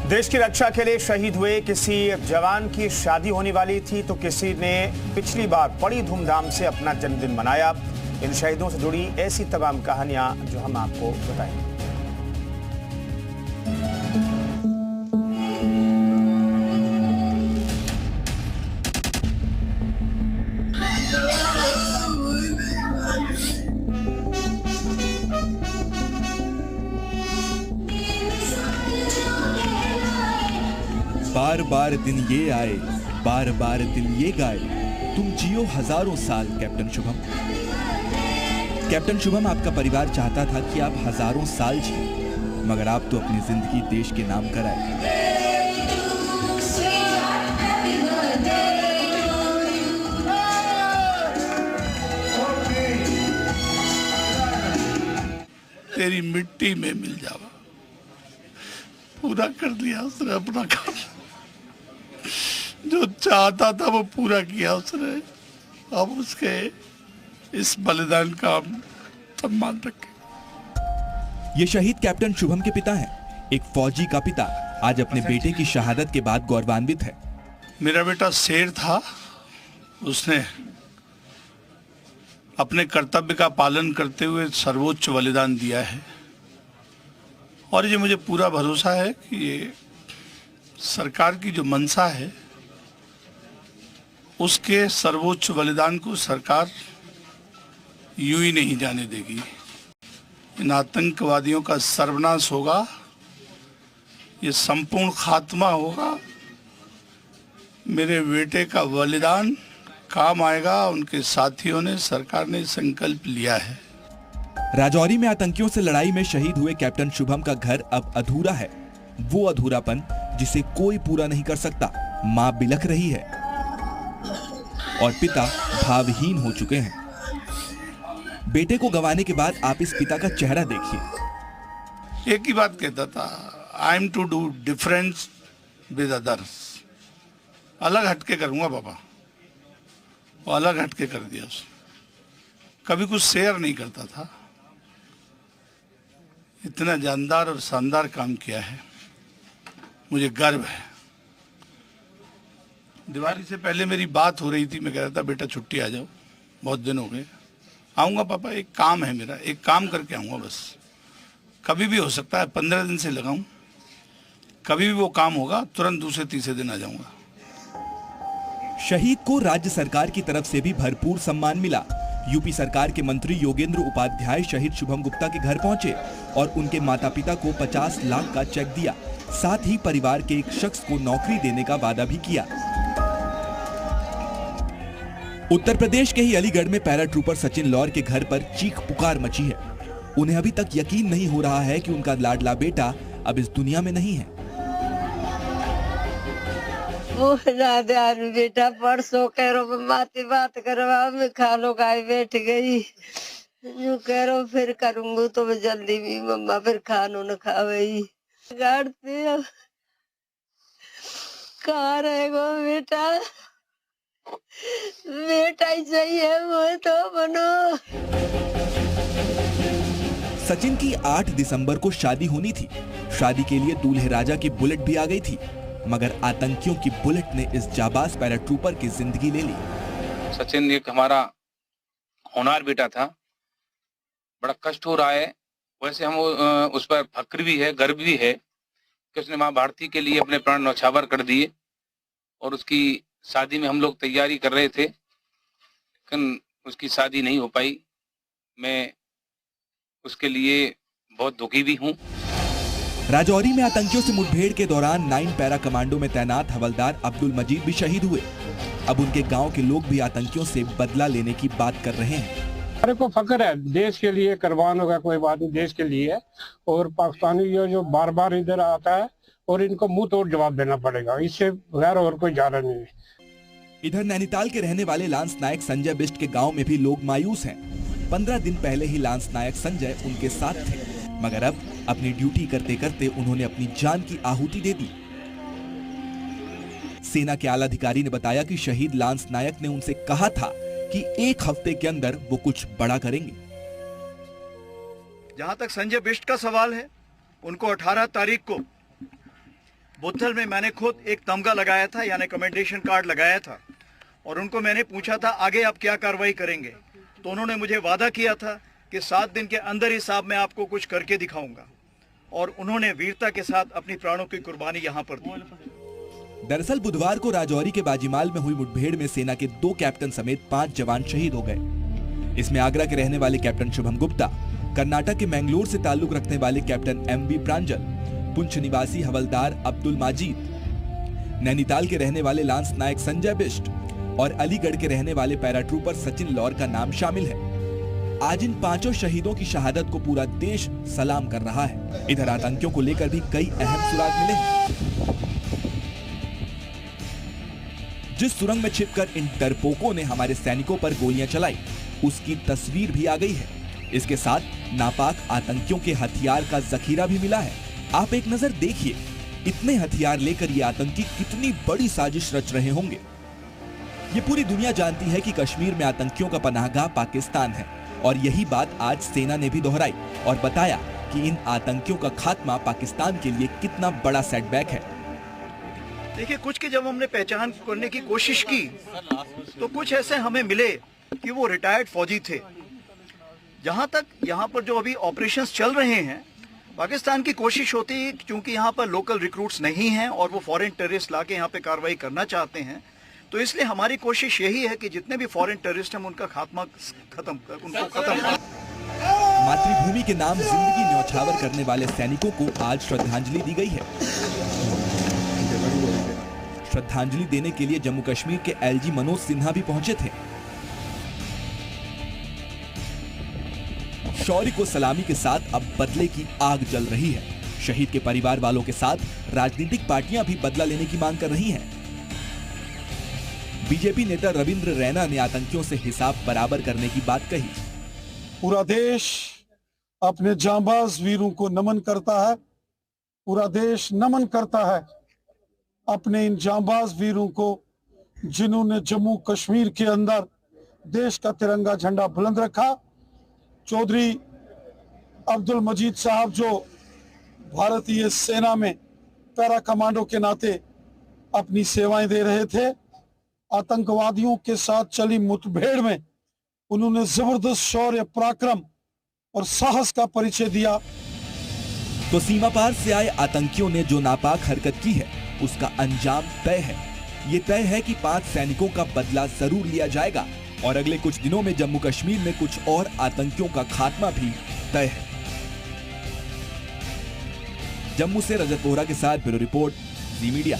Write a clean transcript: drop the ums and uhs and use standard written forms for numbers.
देश की रक्षा के लिए शहीद हुए किसी जवान की शादी होने वाली थी तो किसी ने पिछली बार बड़ी धूमधाम से अपना जन्मदिन मनाया। इन शहीदों से जुड़ी ऐसी तमाम कहानियां जो हम आपको बताएंगे। बार बार दिन ये आए, बार बार दिल ये गाए, तुम जियो हजारों साल कैप्टन शुभम। कैप्टन शुभम, आपका परिवार चाहता था कि आप हजारों साल जिए, मगर आप तो अपनी जिंदगी देश के नाम कराए। तेरी मिट्टी में मिल जावा, पूरा कर दिया उसने अपना काम। जो चाहता था वो पूरा किया उसने। अब उसके इस बलिदान का सम्मान रखें। ये शहीद कैप्टन शुभम के पिता हैं। एक फौजी का पिता आज अपने बेटे की शहादत के बाद गौरवान्वित है। मेरा बेटा शेर था, उसने अपने कर्तव्य का पालन करते हुए सर्वोच्च बलिदान दिया है और ये मुझे पूरा भरोसा है कि ये सरकार की जो मंशा है उसके सर्वोच्च बलिदान को सरकार यूं ही नहीं जाने देगी। इन आतंकवादियों का सर्वनाश होगा, ये संपूर्ण खात्मा होगा। मेरे बेटे का बलिदान काम आएगा। उनके साथियों ने, सरकार ने संकल्प लिया है। राजौरी में आतंकियों से लड़ाई में शहीद हुए कैप्टन शुभम का घर अब अधूरा है। वो अधूरापन जिसे कोई पूरा नहीं कर सकता। मां बिलख रही है और पिता भावहीन हो चुके हैं। बेटे को गंवाने के बाद आप इस पिता का चेहरा देखिए। एक ही बात कहता था, I am to do difference with others. अलग हटके करूंगा पापा। वो अलग हटके कर दिया उसने। कभी कुछ शेयर नहीं करता था। इतना जानदार और शानदार काम किया है, मुझे गर्व है। दिवाली से पहले मेरी बात हो रही थी, मैं कह रहा था बेटा छुट्टी आ जाओ, बहुत दिन हो गए। आऊँगा पापा, एक काम है मेरा, एक काम करके आऊँगा बस। कभी भी हो सकता है 15 दिन से लगाऊं, कभी भी वो काम होगा, तुरंत दूसरे तीसरे दिन आ जाऊँगा। शहीद को राज्य सरकार की तरफ से भी भरपूर सम्मान मिला। यूपी सरकार के मंत्री योगेंद्र उपाध्याय शहीद शुभम गुप्ता के घर पहुंचे और उनके माता पिता को 50 लाख का चेक दिया। साथ ही परिवार के एक शख्स को नौकरी देने का वादा भी किया। उत्तर प्रदेश के ही अलीगढ़ में पैराट्रूपर सचिन लौर के घर पर चीख पुकार मची है। उन्हें अभी तक यकीन नहीं हो रहा है कि उनका लाडला बेटा अब इस दुनिया में नहीं है। वो बेटा परसों कह रो माती बात करवा में खानो खाए बैठ गई। जो कह रो फिर करूंगी तो मैं जल्दी भी मम्मा फिर खानो न खावे। गाड़ते कहाँ रहेगा बेटा? बेटा ही चाहिए वो तो बनो। सचिन की 8 दिसंबर को शादी होनी थी। शादी के लिए दूल्हे राजा की बुलेट भी आ गई थी, मगर आतंकियों की बुलेट ने इस जाबाज पैराट्रूपर की जिंदगी ले ली। सचिन एक हमारा होनहार बेटा था। बड़ा कष्ट हो रहा है। वैसे हम उस पर फक्र भी है, गर्व भी है कि उसने माँ भारती के लिए अपने प्राण न्यौछावर कर दिए और उसकी शादी में हम लोग तैयारी कर रहे थे, लेकिन उसकी शादी नहीं हो पाई। मैं उसके लिए बहुत दुखी भी हूँ। राजौरी में आतंकियों से मुठभेड़ के दौरान 9 पैरा कमांडो में तैनात हवलदार अब्दुल मजीद भी शहीद हुए। अब उनके गांव के लोग भी आतंकियों से बदला लेने की बात कर रहे हैं। मेरे को फक्र है, देश के लिए कुर्बान होगा कोई बात नहीं, देश के लिए है। और पाकिस्तानी जो बार बार इधर आता है और इनको मुंह तोड़ जवाब देना पड़ेगा, इससे बगैर और कोई चारा नहीं है। इधर नैनीताल के रहने वाले लांस नायक संजय बिष्ट के गांव में भी लोग मायूस हैं। 15 दिन पहले ही लांस नायक संजय उनके साथ थे, मगर अब अपनी ड्यूटी करते करते उन्होंने अपनी जान की आहुति दे दी। सेना के आला अधिकारी ने बताया कि शहीद लांस नायक ने उनसे कहा था कि 1 हफ्ते के अंदर वो कुछ बड़ा करेंगे। जहां तक संजय बिष्ट का सवाल है, उनको 18 तारीख को बुद्धल में मैंने खुद एक तमगा लगाया था, यानी कमेंडेशन कार्ड लगाया था, और उनको मैंने पूछा था आगे आप क्या कार्रवाई करेंगे। तो उन्होंने मुझे वादा किया था कि 7 दिन के अंदर ही साहब मैं आपको कुछ करके दिखाऊंगा, और उन्होंने वीरता के साथ अपनी प्राणों की कुर्बानी यहाँ पर दी। दरअसल बुधवार को राजौरी के बाजीमाल में हुई मुठभेड़ में सेना के 2 कैप्टन समेत 5 जवान शहीद हो गए। इसमें आगरा के रहने वाले कैप्टन शुभम गुप्ता, कर्नाटक के मैंगलोर से ताल्लुक रखने वाले कैप्टन MV प्रांजल, पुंछ निवासी हवलदार अब्दुल माजीद, नैनीताल के रहने वाले लांस नायक संजय बिष्ट और अलीगढ़ के रहने वाले पैराट्रूपर सचिन लौर का नाम शामिल है। आज इन 5 शहीदों की शहादत को पूरा देश सलाम कर रहा है। इधर आतंकियों को लेकर भी कई अहम सुराग मिले हैं। जिस सुरंग में छिपकर इन डरपोकों ने हमारे सैनिकों पर गोलियां चलाई, उसकी तस्वीर भी आ गई है। इसके साथ नापाक आतंकियों के हथियार का जखीरा भी मिला है। आप एक नजर देखिए, इतने हथियार लेकर ये आतंकी कितनी बड़ी साजिश रच रहे होंगे। ये पूरी दुनिया जानती है कि कश्मीर में आतंकियों का पनाहगाह पाकिस्तान है, और यही बात आज सेना ने भी दोहराई और बताया कि इन आतंकियों का खात्मा पाकिस्तान के लिए कितना बड़ा सेटबैक है। देखिए, कुछ की जब हमने पहचान करने की कोशिश की तो कुछ ऐसे हमें मिले कि वो रिटायर्ड फौजी थे। जहां तक यहाँ पर जो अभी ऑपरेशंस चल रहे हैं, पाकिस्तान की कोशिश होती है क्योंकि यहाँ पर लोकल रिक्रूट्स नहीं हैं और वो फॉरेन टेररिस्ट लाके यहाँ पे कार्रवाई करना चाहते हैं, तो इसलिए हमारी कोशिश यही है कि जितने भी फॉरेन टेररिस्ट हैं उनका खात्मा उनको खत्म। मातृभूमि के नाम जिंदगी न्यौछावर करने वाले सैनिकों को आज श्रद्धांजलि दी गई है। श्रद्धांजलि देने के लिए जम्मू कश्मीर के LG मनोज सिन्हा भी पहुंचे थे। शौर्य को सलामी के साथ अब बदले की आग जल रही है। शहीद के परिवार वालों के साथ राजनीतिक पार्टियां भी बदला लेने की मांग कर रही हैं। बीजेपी नेता रविंद्र रैना ने आतंकियों से हिसाब बराबर करने की बात कही। पूरा देश अपने जांबाज वीरों को नमन करता है। पूरा देश नमन करता है अपने इन जांबाज वीरों को, जिन्होंने जम्मू कश्मीर के अंदर देश का तिरंगा झंडा बुलंद रखा। चौधरी अब्दुल मजीद साहब जो भारतीय सेना में पैरा कमांडो के नाते अपनी सेवाएं दे रहे थे, आतंकवादियों के साथ चली मुठभेड़ में उन्होंने जबरदस्त शौर्य, पराक्रम और साहस का परिचय दिया। तो सीमा पार से आए आतंकियों ने जो नापाक हरकत की है, उसका अंजाम तय है। ये तय है कि 5 सैनिकों का बदला जरूर लिया जाएगा और अगले कुछ दिनों में जम्मू कश्मीर में कुछ और आतंकियों का खात्मा भी तय है। जम्मू से रजत बोहरा के साथ ब्यूरो रिपोर्ट, जी मीडिया।